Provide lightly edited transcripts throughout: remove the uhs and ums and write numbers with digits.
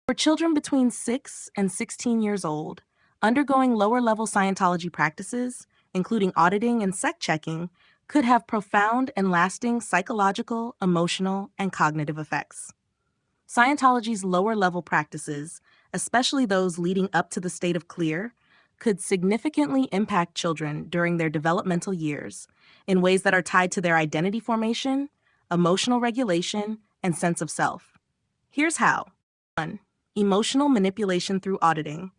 For children between 6 and 16 years old, undergoing lower-level Scientology practices, including auditing and sect checking, could have profound and lasting psychological, emotional, and cognitive effects. Scientology's lower-level practices, especially those leading up to the state of clear, could significantly impact children during their developmental years in ways that are tied to their identity formation, emotional regulation, and sense of self. Here's how. 1. Emotional manipulation through auditing.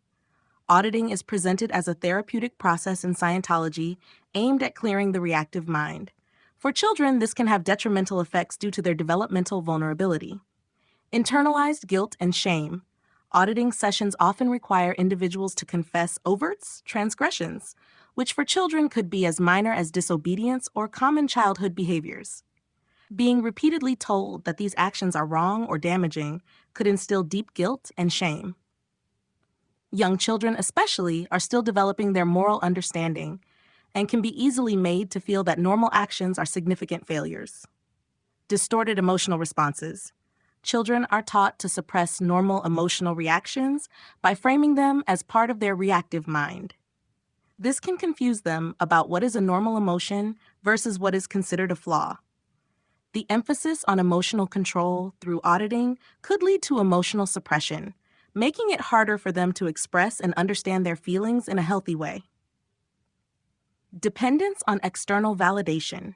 Auditing is presented as a therapeutic process in Scientology aimed at clearing the reactive mind. For children, this can have detrimental effects due to their developmental vulnerability. Internalized guilt and shame. Auditing sessions often require individuals to confess overt transgressions, which for children could be as minor as disobedience or common childhood behaviors. Being repeatedly told that these actions are wrong or damaging could instill deep guilt and shame. Young children especially are still developing their moral understanding and can be easily made to feel that normal actions are significant failures. Distorted emotional responses. Children are taught to suppress normal emotional reactions by framing them as part of their reactive mind. This can confuse them about what is a normal emotion versus what is considered a flaw. The emphasis on emotional control through auditing could lead to emotional suppression, making it harder for them to express and understand their feelings in a healthy way. Dependence on external validation.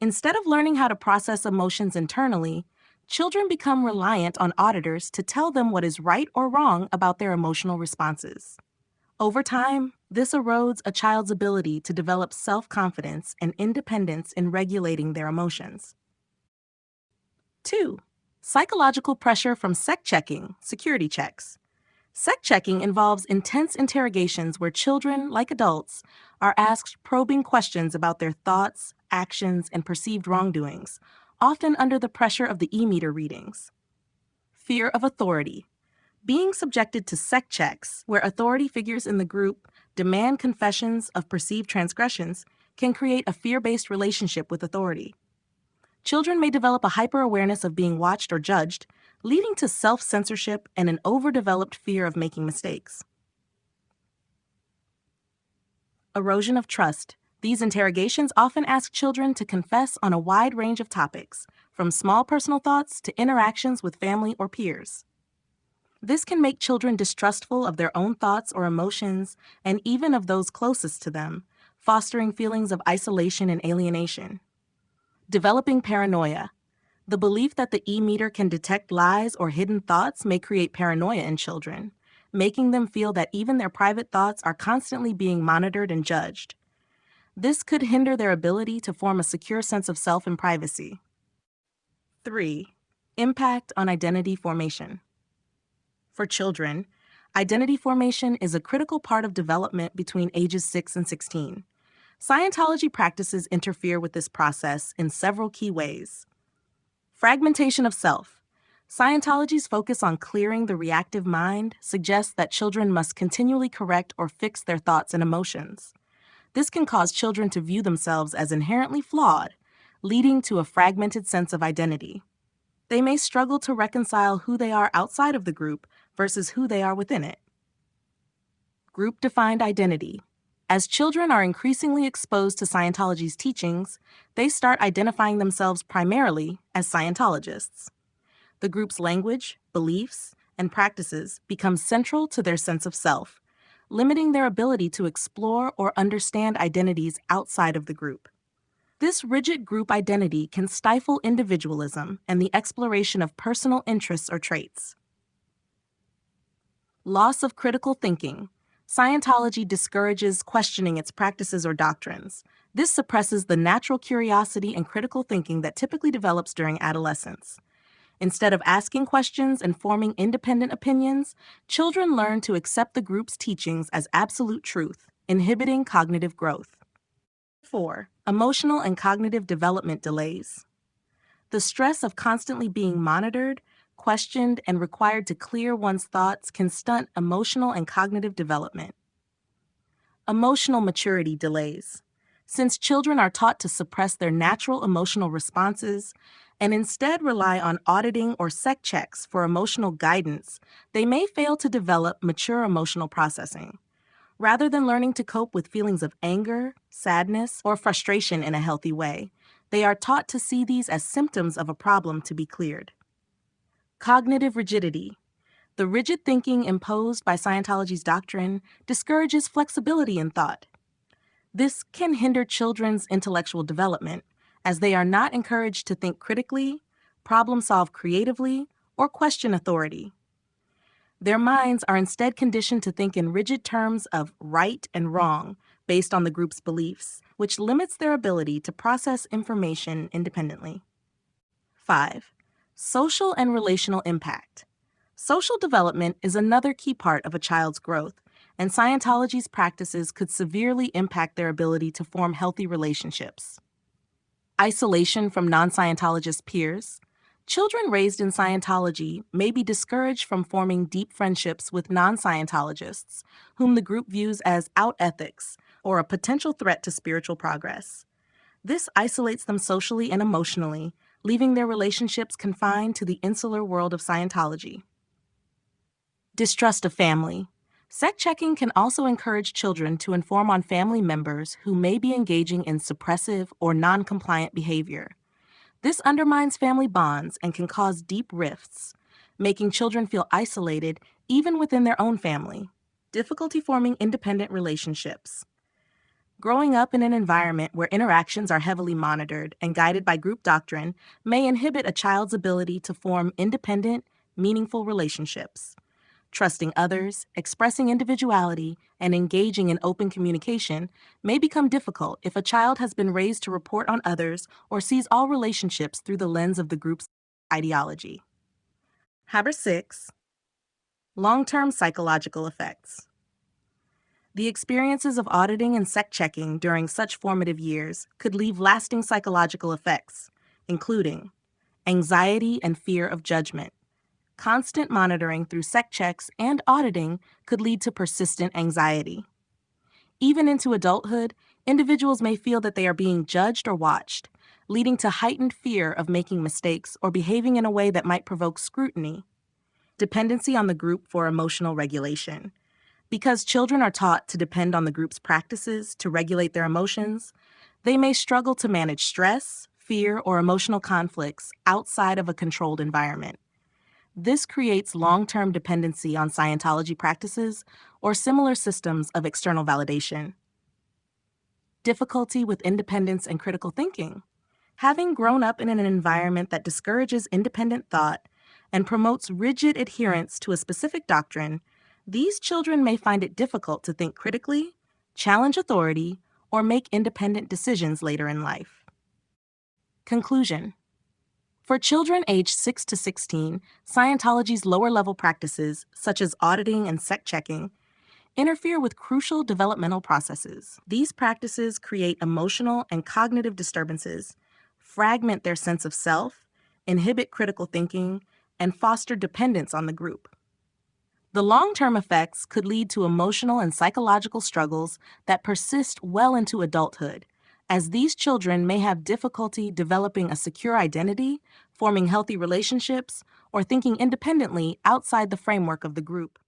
Instead of learning how to process emotions internally, children become reliant on auditors to tell them what is right or wrong about their emotional responses. Over time, this erodes a child's ability to develop self-confidence and independence in regulating their emotions. 2. Psychological pressure from sect checking, security checks. Sect checking involves intense interrogations where children, like adults, are asked probing questions about their thoughts, actions, and perceived wrongdoings, often under the pressure of the e-meter readings. Fear of authority. Being subjected to sect checks, where authority figures in the group demand confessions of perceived transgressions, can create a fear-based relationship with authority. Children may develop a hyper-awareness of being watched or judged, leading to self-censorship and an overdeveloped fear of making mistakes. Erosion of trust. These interrogations often ask children to confess on a wide range of topics, from small personal thoughts to interactions with family or peers. This can make children distrustful of their own thoughts or emotions, and even of those closest to them, fostering feelings of isolation and alienation. Developing paranoia. The belief that the e-meter can detect lies or hidden thoughts may create paranoia in children, making them feel that even their private thoughts are constantly being monitored and judged. This could hinder their ability to form a secure sense of self and privacy. 3. Impact on identity formation. For children, identity formation is a critical part of development between ages 6 and 16. Scientology practices interfere with this process in several key ways. Fragmentation of self. Scientology's focus on clearing the reactive mind suggests that children must continually correct or fix their thoughts and emotions. This can cause children to view themselves as inherently flawed, leading to a fragmented sense of identity. They may struggle to reconcile who they are outside of the group versus who they are within it. Group-defined identity. As children are increasingly exposed to Scientology's teachings, they start identifying themselves primarily as Scientologists. The group's language, beliefs, and practices become central to their sense of self, limiting their ability to explore or understand identities outside of the group. This rigid group identity can stifle individualism and the exploration of personal interests or traits. Loss of critical thinking. Scientology discourages questioning its practices or doctrines. This suppresses the natural curiosity and critical thinking that typically develops during adolescence. Instead of asking questions and forming independent opinions, children learn to accept the group's teachings as absolute truth, inhibiting cognitive growth. 4. Emotional and cognitive development delays. The stress of constantly being monitored, questioned, and required to clear one's thoughts can stunt emotional and cognitive development. Emotional maturity delays. Since children are taught to suppress their natural emotional responses, and instead rely on auditing or sec checks for emotional guidance, they may fail to develop mature emotional processing. Rather than learning to cope with feelings of anger, sadness, or frustration in a healthy way, they are taught to see these as symptoms of a problem to be cleared. Cognitive rigidity. The rigid thinking imposed by Scientology's doctrine discourages flexibility in thought. This can hinder children's intellectual development, as they are not encouraged to think critically, problem solve creatively, or question authority. Their minds are instead conditioned to think in rigid terms of right and wrong based on the group's beliefs, which limits their ability to process information independently. 5. Social and relational impact. Social development is another key part of a child's growth, and Scientology's practices could severely impact their ability to form healthy relationships. Isolation from non-Scientologist peers. Children raised in Scientology may be discouraged from forming deep friendships with non-Scientologists, whom the group views as out ethics or a potential threat to spiritual progress. This isolates them socially and emotionally, leaving their relationships confined to the insular world of Scientology. Distrust of family. Sect checking can also encourage children to inform on family members who may be engaging in suppressive or non-compliant behavior. This undermines family bonds and can cause deep rifts, making children feel isolated even within their own family. Difficulty forming independent relationships. Growing up in an environment where interactions are heavily monitored and guided by group doctrine may inhibit a child's ability to form independent, meaningful relationships. Trusting others, expressing individuality, and engaging in open communication may become difficult if a child has been raised to report on others or sees all relationships through the lens of the group's ideology. Number 6. Long-term psychological effects. The experiences of auditing and sect checking during such formative years could leave lasting psychological effects, including anxiety and fear of judgment. Constant monitoring through sec checks and auditing could lead to persistent anxiety. Even into adulthood, individuals may feel that they are being judged or watched, leading to heightened fear of making mistakes or behaving in a way that might provoke scrutiny. Dependency on the group for emotional regulation. Because children are taught to depend on the group's practices to regulate their emotions, they may struggle to manage stress, fear, or emotional conflicts outside of a controlled environment. This creates long-term dependency on Scientology practices or similar systems of external validation. Difficulty with independence and critical thinking. Having grown up in an environment that discourages independent thought and promotes rigid adherence to a specific doctrine, these children may find it difficult to think critically, challenge authority, or make independent decisions later in life. Conclusion. For children aged 6 to 16, Scientology's lower-level practices, such as auditing and sect checking, interfere with crucial developmental processes. These practices create emotional and cognitive disturbances, fragment their sense of self, inhibit critical thinking, and foster dependence on the group. The long-term effects could lead to emotional and psychological struggles that persist well into adulthood, as these children may have difficulty developing a secure identity, forming healthy relationships, or thinking independently outside the framework of the group.